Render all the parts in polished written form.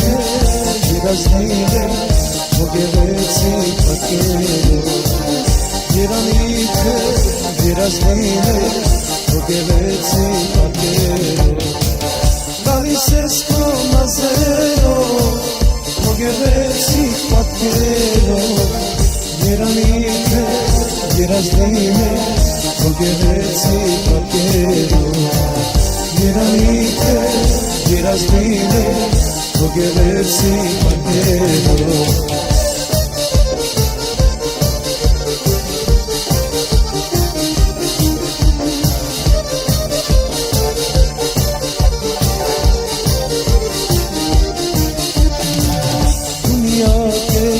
Երանիքը երազնին է Ոգևեցի պատկերով Երանիքը երազնին է Ոգևեցի պատկերով Գալիս ես քո նազերով Ոգևեցի պատկերով Երանիքը երազնին է Ոգևեցի պատկերով Երանիքը երազնին է Ոգևեցի պատկերով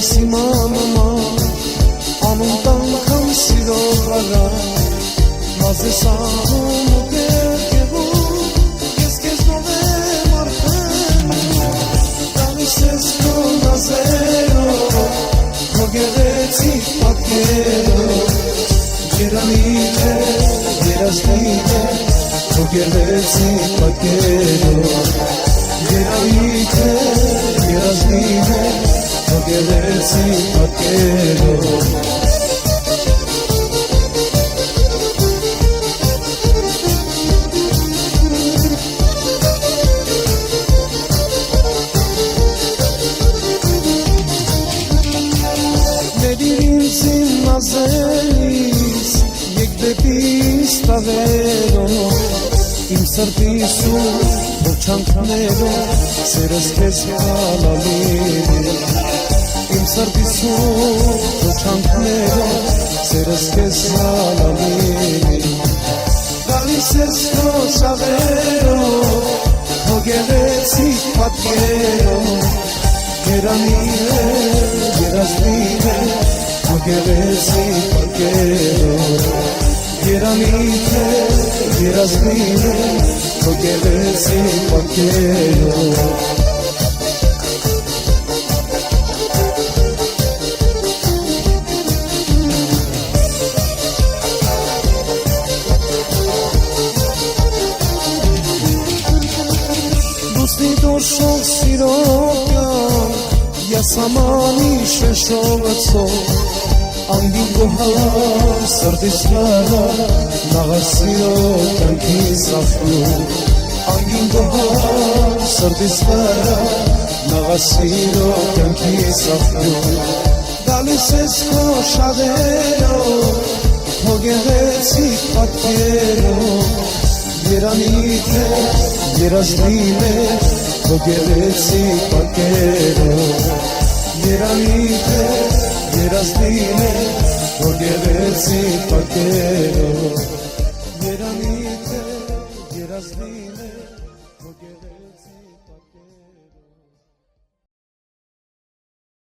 Սիմանամա անուն տանքամ սիրով վրա Նազ ես անում ու կերկևում Ես կեզ նով եմ արդեն Տանիս ես քո նազերով Քո գեղեցիկ պատկերով Երանիք է, երազնիք է Քո գեղեցիկ պատկերով Երանիք է, երազնիք է Ոգևեցի պատկերով Ներիր ինձ իմ նազելիս Եկ դեպիս տավերով Իմ սրտիս ու ողջանքներով Սերս քեզ հալալիր Իմ սրտիս ու ողջանքներով Սերս քեզ հալալիր Գալիս ես քո շաղերով Քո գեղեցիկ պատկերով Երանին է, երազնին է Քո գեղեցիկ պատկերով Երանին է, երազնին է Քո գեղեցիկ պատկերով Դուսնի դոշող սիրոքյան Յասամանի շեշողացող Անգին գոհալար սրտիս վրա Նաղար սիրոք կյանքիս ախրում Անգին գոհալար սրտիս վրա Նաղար սիրոք կյանքիս ախրում Գալիս ես քո շաղերով Քո գեղեցիկ պատկերով Երանիք է, երազնին է Քո գեղեցիկ պատկերով Երանիք է, երազնին է Քո գեղեցիկ պատկերով Երանիք է, երազնին է Քո գեղեցիկ պատկերով